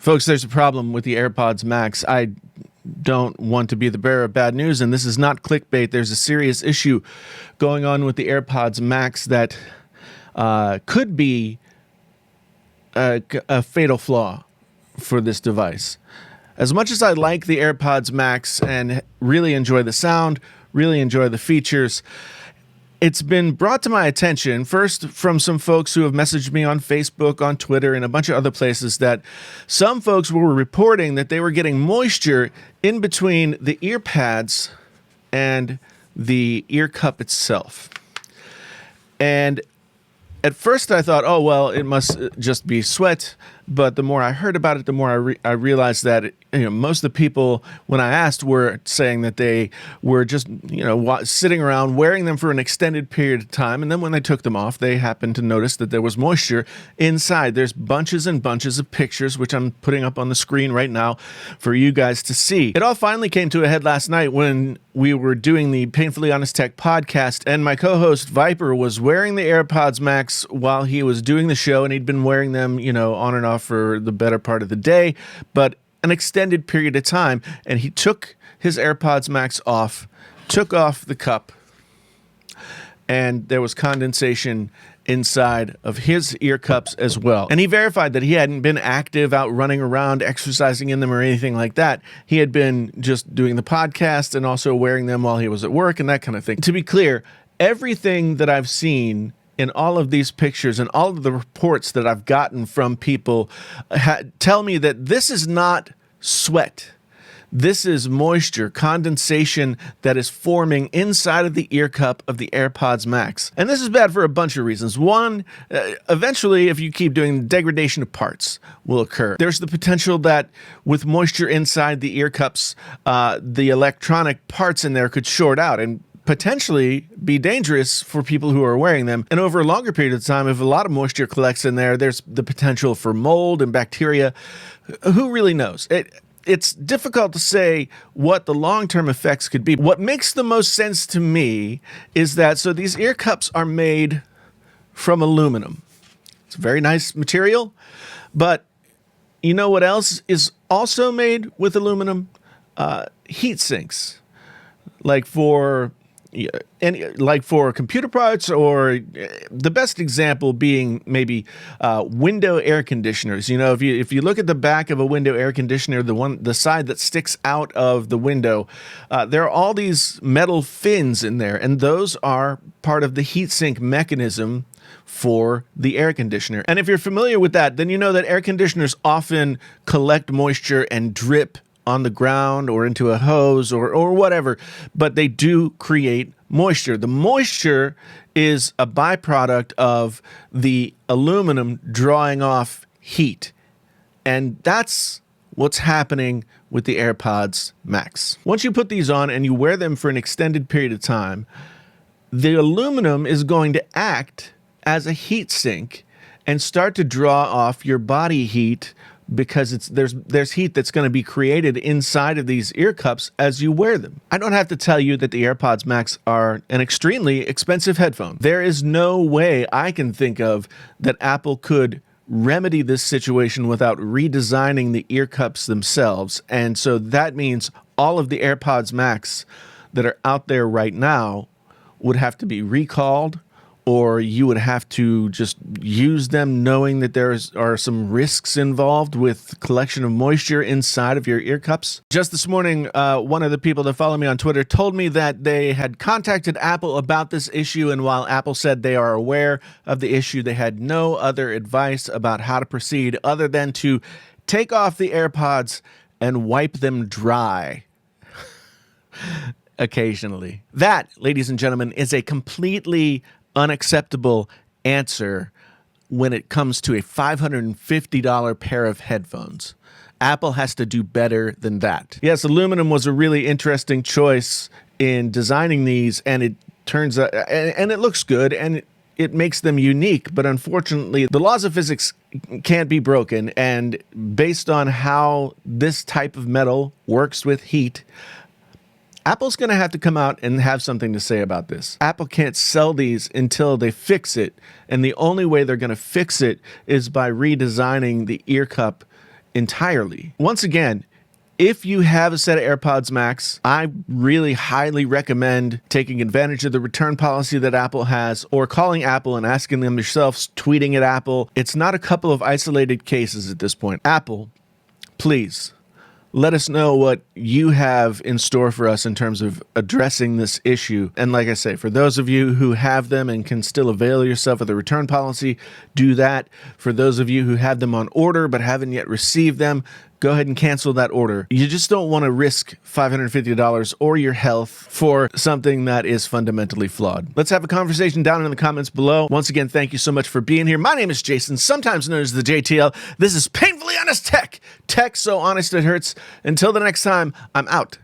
Folks, there's a problem with the AirPods Max. I don't want to be the bearer of bad news, and this is not clickbait. There's a serious issue going on with the AirPods Max that could be a fatal flaw for this device. As much as I like the AirPods Max and really enjoy the sound, really enjoy the features, it's been brought to my attention, first from some folks who have messaged me on Facebook, on Twitter, and a bunch of other places, that some folks were reporting that they were getting moisture in between the ear pads and the ear cup itself. And at first I thought, oh, well, it must just be sweat. But the more I heard about it, the more I realized that most of the people, when I asked, were saying that they were just sitting around wearing them for an extended period of time, and then when they took them off, they happened to notice that there was moisture inside. There's bunches and bunches of pictures, which I'm putting up on the screen right now for you guys to see. It all finally came to a head last night when we were doing the Painfully Honest Tech podcast, and my co-host Viper was wearing the AirPods Max while he was doing the show, and he'd been wearing them, on and off for the better part of the day, but an extended period of time, and he took his AirPods Max off, took off the cup, and there was condensation inside of his ear cups as well. And he verified that he hadn't been active out running around, exercising in them or anything like that. He had been just doing the podcast and also wearing them while he was at work and that kind of thing. To be clear, everything that I've seen in all of these pictures and all of the reports that I've gotten from people tell me that this is not sweat. This is moisture, condensation that is forming inside of the ear cup of the AirPods Max. And this is bad for a bunch of reasons. One, eventually, if you keep doing, degradation of parts will occur. There's the potential that with moisture inside the ear cups, the electronic parts in there could short out and potentially be dangerous for people who are wearing them. And over a longer period of time, if a lot of moisture collects in there, there's the potential for mold and bacteria. Who really knows? It's difficult to say what the long-term effects could be. What makes the most sense to me is that, so these ear cups are made from aluminum. It's a very nice material, but you know what else is also made with aluminum? Heat sinks, like for computer parts, or the best example being maybe window air conditioners. If you look at the back of a window air conditioner, the side that sticks out of the window, there are all these metal fins in there, and those are part of the heatsink mechanism for the air conditioner. And if you're familiar with that, then you know that air conditioners often collect moisture and drip on the ground or into a hose or whatever, but they do create moisture. The moisture is a byproduct of the aluminum drawing off heat, and that's what's happening with the AirPods Max. Once you put these on and you wear them for an extended period of time, the aluminum is going to act as a heat sink and start to draw off your body heat, because there's heat that's going to be created inside of these ear cups as you wear them. I don't have to tell you that the AirPods Max are an extremely expensive headphone. There is no way I can think of that Apple could remedy this situation without redesigning the ear cups themselves. And so that means all of the AirPods Max that are out there right now would have to be recalled, or you would have to just use them knowing that there are some risks involved with collection of moisture inside of your ear cups. Just this morning, one of the people that follow me on Twitter told me that they had contacted Apple about this issue, and while Apple said they are aware of the issue, they had no other advice about how to proceed other than to take off the AirPods and wipe them dry occasionally. That, ladies and gentlemen, is a completely unacceptable answer when it comes to a $550 pair of headphones. Apple has to do better than that. Yes, aluminum was a really interesting choice in designing these, and it turns out, and it looks good, and it makes them unique, but unfortunately, the laws of physics can't be broken, and based on how this type of metal works with heat, Apple's going to have to come out and have something to say about this. Apple can't sell these until they fix it, and the only way they're going to fix it is by redesigning the ear cup entirely. Once again, if you have a set of AirPods Max, I really highly recommend taking advantage of the return policy that Apple has, or calling Apple and asking them yourselves, tweeting at Apple. It's not a couple of isolated cases at this point. Apple, please, let us know what you have in store for us in terms of addressing this issue. And like I say, for those of you who have them and can still avail yourself of the return policy, do that. For those of you who have them on order but haven't yet received them, go ahead and cancel that order. You just don't want to risk $550 or your health for something that is fundamentally flawed. Let's have a conversation down in the comments below. Once again, thank you so much for being here. My name is Jason, sometimes known as the JTL. This is Painfully Honest Tech. Tech so honest it hurts. Until the next time, I'm out.